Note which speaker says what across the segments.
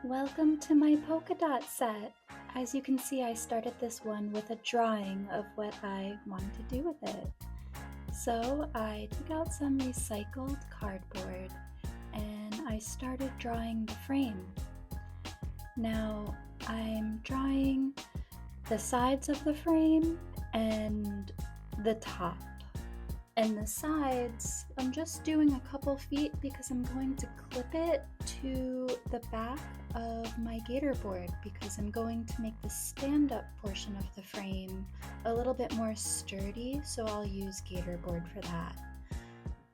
Speaker 1: Welcome to my polka dot set. As you can see, I started this one with a drawing of what I wanted to do with it. So I took out some recycled cardboard and I started drawing the frame. Now I'm drawing the sides of the frame and the top. And the sides, I'm just doing a couple feet because I'm going to clip it to the back of my gator board because I'm going to make the stand-up portion of the frame a little bit more sturdy, so I'll use gator board for that.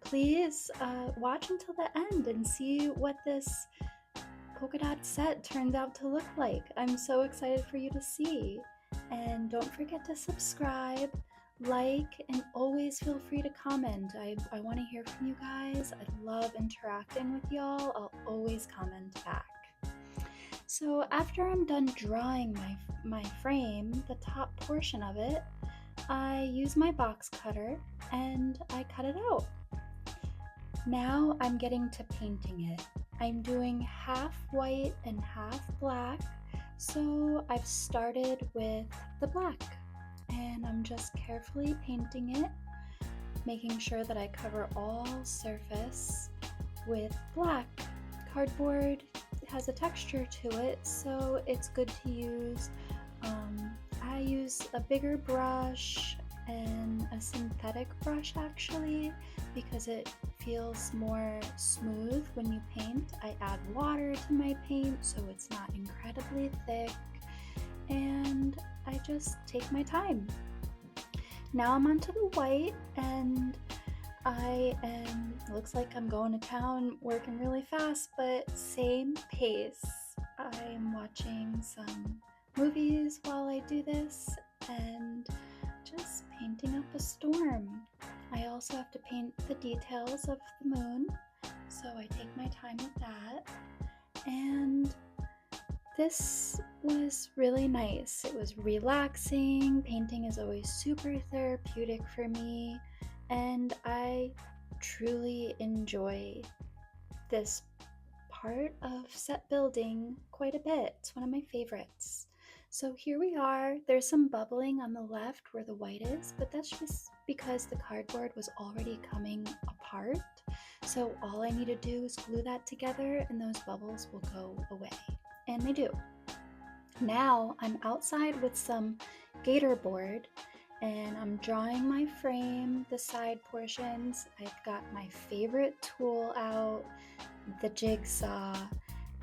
Speaker 1: Please watch until the end and see what this polka dot set turns out to look like. I'm so excited for you to see. And don't forget to subscribe, like, and always feel free to comment. I want to hear from you guys. I love interacting with y'all. I'll always comment back. So after I'm done drawing my frame, the top portion of it, I use my box cutter and I cut it out. Now I'm getting to painting it. I'm doing half white and half black. So I've started with the black and I'm just carefully painting it, making sure that I cover all surface with black. Cardboard has a texture to it, so it's good to use. I use a bigger brush and a synthetic brush actually because it feels more smooth when you paint. I add water to my paint so it's not incredibly thick, and I just take my time. Now I'm onto the white, and looks like I'm going to town, working really fast, but same pace. I'm watching some movies while I do this and just painting up a storm. I also have to paint the details of the moon, so I take my time with that. And this was really nice. It was relaxing. Painting is always super therapeutic for me, and I truly enjoy this part of set building quite a bit. It's one of my favorites. So here we are. There's some bubbling on the left where the white is, but that's just because the cardboard was already coming apart. So all I need to do is glue that together and those bubbles will go away. And they do. Now I'm outside with some gator board and I'm drawing my frame, the side portions. I've got my favorite tool out, the jigsaw,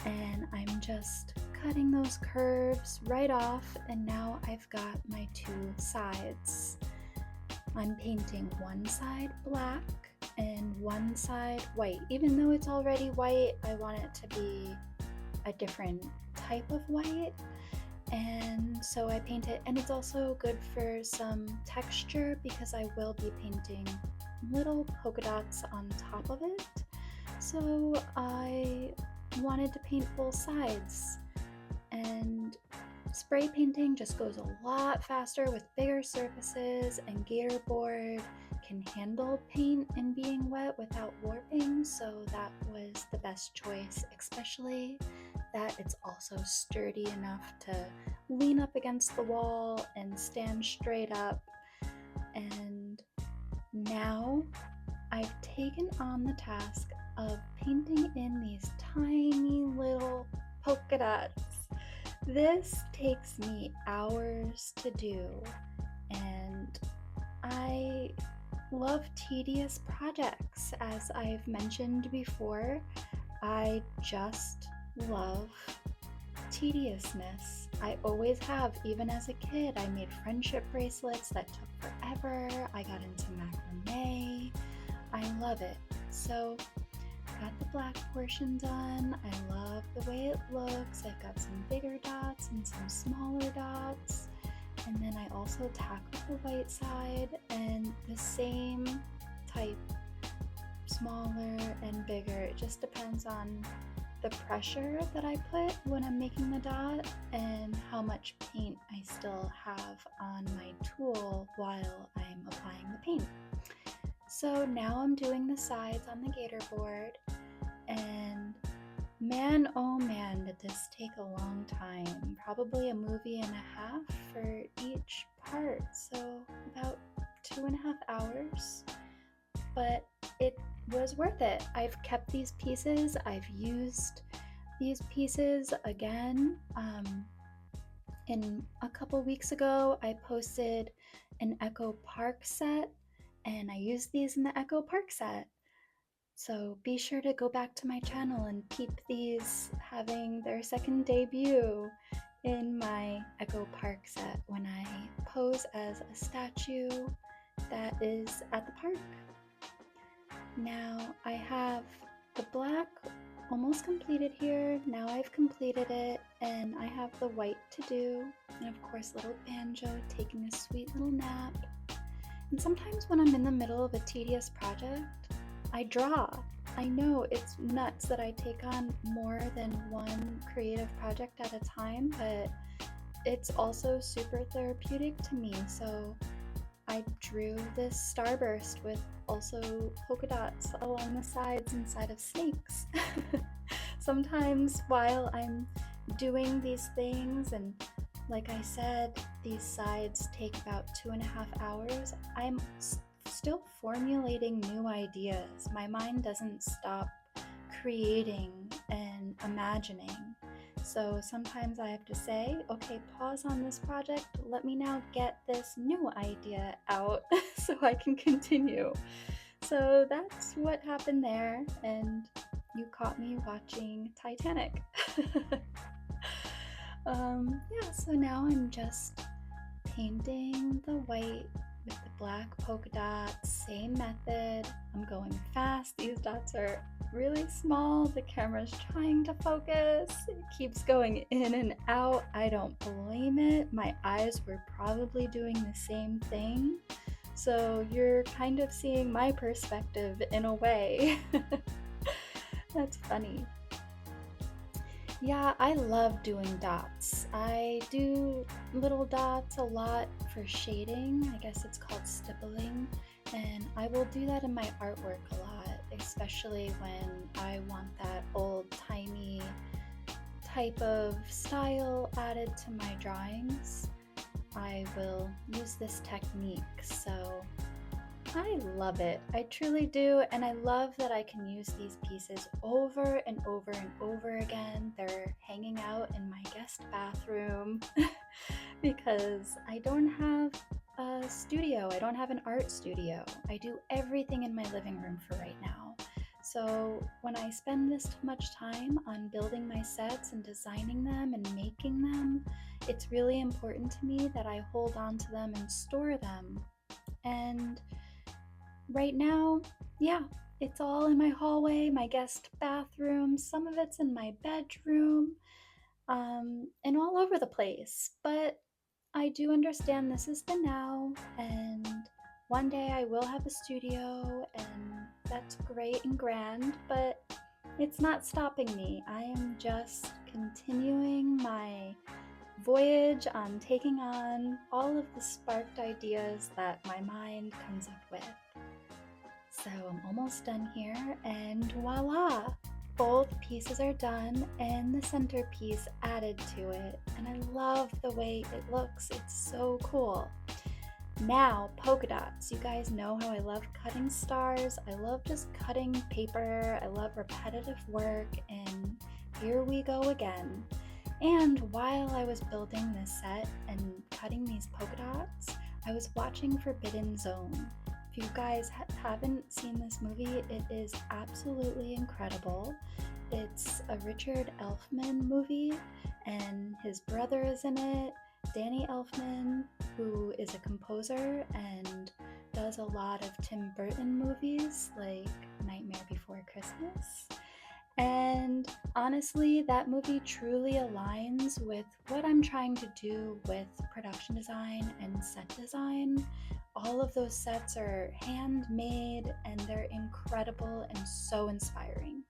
Speaker 1: and I'm just cutting those curves right off, and now I've got my two sides. I'm painting one side black and one side white. Even though it's already white, I want it to be a different type of white, and so I paint it, and it's also good for some texture because I will be painting little polka dots on top of it. So I wanted to paint both sides, and spray painting just goes a lot faster with bigger surfaces, and gator board can handle paint and being wet without warping, so that was the best choice, especially that it's also sturdy enough to lean up against the wall and stand straight up. And now I've taken on the task of painting in these tiny little polka dots. This takes me hours to do, and I love tedious projects. As I've mentioned before, I just love tediousness. I always have. Even as a kid, I made friendship bracelets that took forever. I got into macrame. I love it. So got the black portion done. I love the way it looks. I've got some bigger dots and some smaller dots. And then I also tackled the white side and the same type, smaller and bigger. It just depends on the pressure that I put when I'm making the dot and how much paint I still have on my tool while I'm applying the paint. So now I'm doing the sides on the gator board, and Man, oh man, did this take a long time. Probably a movie and a half for each part, so about 2.5 hours. But it was worth it. I've kept these pieces, I've used these pieces again. In a couple weeks ago, I posted an Echo Park set, and I used these in the Echo Park set. So be sure to go back to my channel and peep these having their second debut in my Echo Park set when I pose as a statue that is at the park. Now I have the black almost completed here. Now I've completed it, and I have the white to do, and of course little Banjo taking a sweet little nap. And sometimes when I'm in the middle of a tedious project, I draw. I know it's nuts that I take on more than one creative project at a time, but it's also super therapeutic to me. So I drew this starburst with also polka dots along the sides inside of snakes. Sometimes while I'm doing these things, and like I said, these sides take about 2.5 hours, I'm still formulating new ideas. My mind doesn't stop creating and imagining. So sometimes I have to say, okay, pause on this project. Let me now get this new idea out so I can continue. So that's what happened there, and you caught me watching Titanic. Yeah, so now I'm just painting the white with the black polka dots, same method. I'm going fast. These dots are really small. The camera's trying to focus. It keeps going in and out. I don't blame it. My eyes were probably doing the same thing. So you're kind of seeing my perspective in a way. That's funny. Yeah, I love doing dots. I do little dots a lot for shading. I guess it's called stippling. And I will do that in my artwork a lot, especially when I want that old-timey type of style added to my drawings. I will use this technique. So I love it. I truly do, and I love that I can use these pieces over and over and over again. They're hanging out in my guest bathroom because I don't have a studio. I don't have an art studio. I do everything in my living room for right now. So when I spend this much time on building my sets and designing them and making them, it's really important to me that I hold on to them and store them. And right now, yeah, it's all in my hallway, my guest bathroom, some of it's in my bedroom, and all over the place. But I do understand this is the now, and one day I will have a studio, and that's great and grand, but it's not stopping me. I am just continuing my voyage on taking on all of the sparked ideas that my mind comes up with. So I'm almost done here, and voila! Both pieces are done and the centerpiece added to it, and I love the way it looks. It's so cool. Now, polka dots. You guys know how I love cutting stars. I love just cutting paper. I love repetitive work, and here we go again. And while I was building this set and cutting these polka dots, I was watching Forbidden Zone. If you guys haven't seen this movie, it is absolutely incredible. It's a Richard Elfman movie, and his brother is in it, Danny Elfman, who is a composer and does a lot of Tim Burton movies like Nightmare Before Christmas. And honestly, that movie truly aligns with what I'm trying to do with production design and set design. All of those sets are handmade, and they're incredible and so inspiring.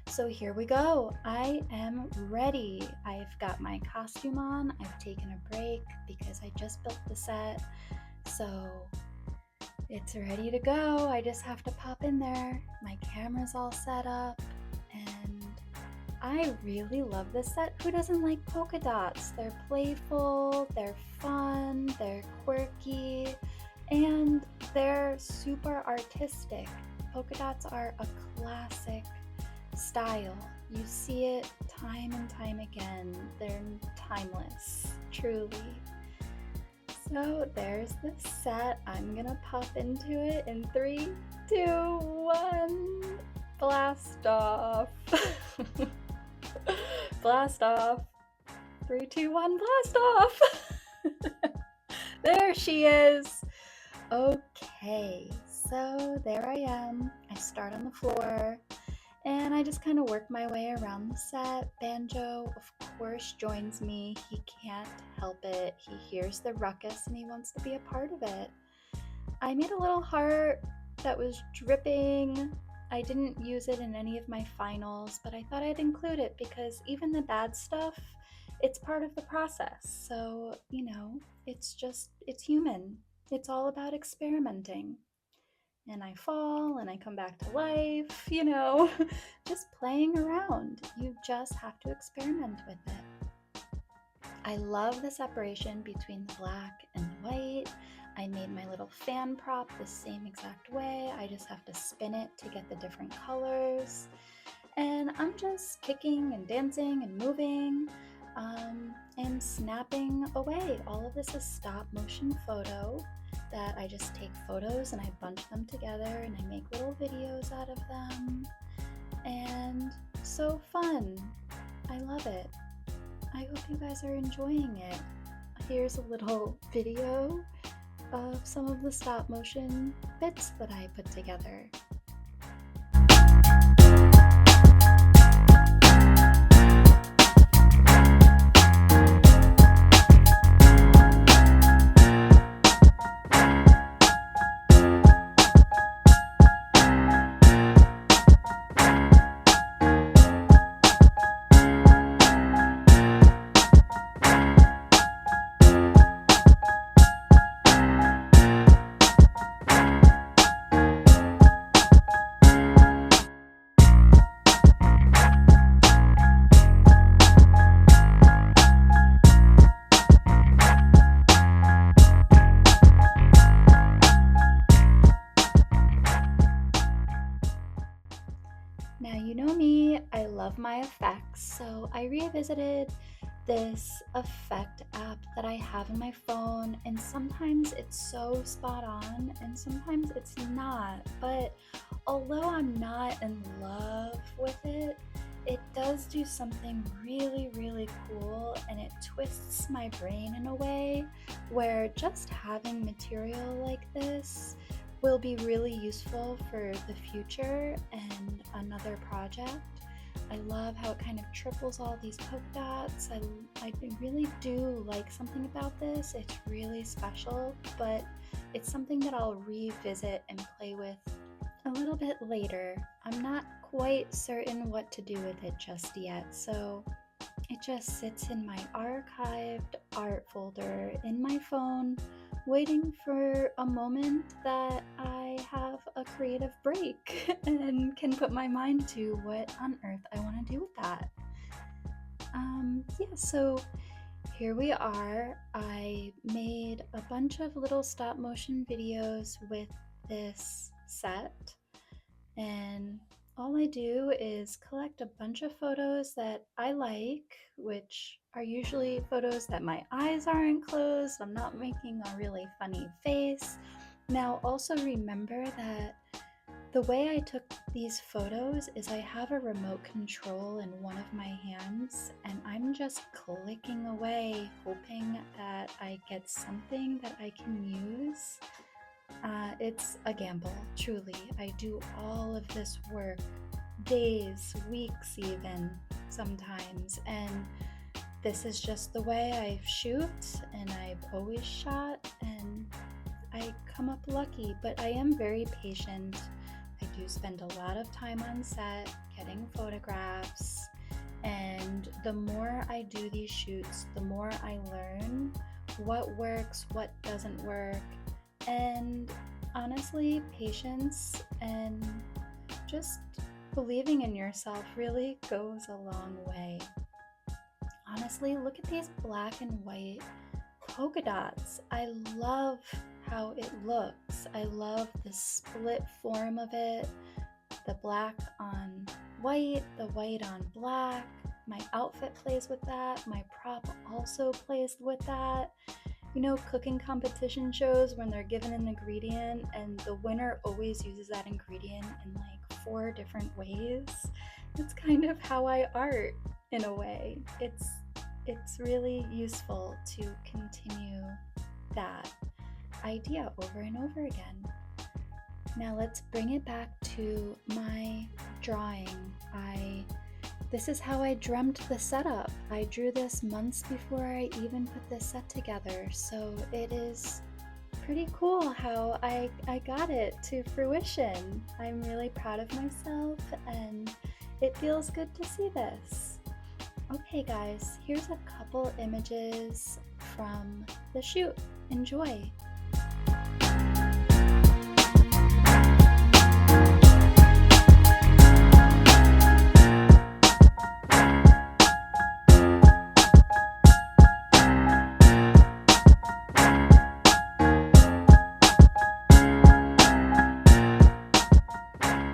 Speaker 1: So here we go. I am ready. I've got my costume on. I've taken a break because I just built the set. So it's ready to go. I just have to pop in there. My camera's all set up, and I really love this set. Who doesn't like polka dots? They're playful, they're fun, they're quirky, and they're super artistic. Polka dots are a classic style. You see it time and time again. They're timeless, truly. So there's the set. I'm gonna pop into it in 3, 2, 1. Blast off. Blast off. 3, 2, 1, blast off. There she is. Okay, so there I am. I start on the floor and I just kind of work my way around the set. Banjo, of course, joins me. He can't help it. He hears the ruckus and he wants to be a part of it. I made a little heart that was dripping. I didn't use it in any of my finals, but I thought I'd include it because even the bad stuff, it's part of the process. So, it's human. It's all about experimenting. And I fall and I come back to life, just playing around. You just have to experiment with it. I love the separation between the black and the white. I made my little fan prop the same exact way. I just have to spin it to get the different colors. And I'm just kicking and dancing and moving and snapping away. All of this is stop motion photo that I just take photos and I bunch them together and I make little videos out of them. And so fun. I love it. I hope you guys are enjoying it. Here's a little video of some of the stop motion bits that I put together. Now, you know me, I love my effects, so I revisited this effect app that I have in my phone, and sometimes it's so spot on and sometimes it's not. But although I'm not in love with it, it does do something really, really cool, and it twists my brain in a way where just having material like this will be really useful for the future and another project. I love how it kind of triples all these polka dots. I really do like something about this. It's really special, but it's something that I'll revisit and play with a little bit later. I'm not quite certain what to do with it just yet, so it just sits in my archived art folder in my phone, waiting for a moment that I have a creative break and can put my mind to what on earth I want to do with that. So here we are. I made a bunch of little stop motion videos with this set, and all I do is collect a bunch of photos that I like, which are usually photos that my eyes aren't closed. I'm not making a really funny face. Now, also remember that the way I took these photos is I have a remote control in one of my hands, and I'm just clicking away, hoping that I get something that I can use. It's a gamble, truly. I do all of this work, days, weeks even, sometimes, and this is just the way I shoot, and I've always shot, and I come up lucky, but I am very patient. I do spend a lot of time on set getting photographs, and the more I do these shoots, the more I learn what works, what doesn't work, and honestly, patience and just believing in yourself really goes a long way. Honestly, look at these black and white polka dots. I love how it looks. I love the split form of it, the black on white, the white on black. My outfit plays with that. My prop also plays with that. You know, cooking competition shows when they're given an ingredient and the winner always uses that ingredient in like 4 different ways. That's kind of how I art in a way. It's really useful to continue that idea over and over again. Now let's bring it back to my drawing. This is how I dreamt the setup. I drew this months before I even put this set together, so it is pretty cool how I got it to fruition. I'm really proud of myself and it feels good to see this. Okay guys, here's a couple images from the shoot. Enjoy!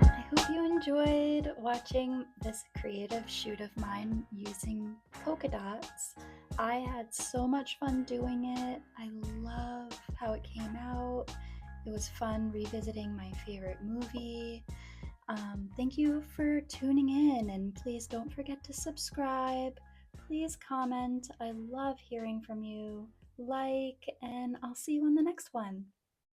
Speaker 1: I hope you enjoyed watching this creative shoot of mine using polka dots. I had so much fun doing it. I love how it came out. It was fun revisiting my favorite movie. Thank you for tuning in, and please don't forget to subscribe. Please comment. I love hearing from you. Like, and I'll see you on the next one.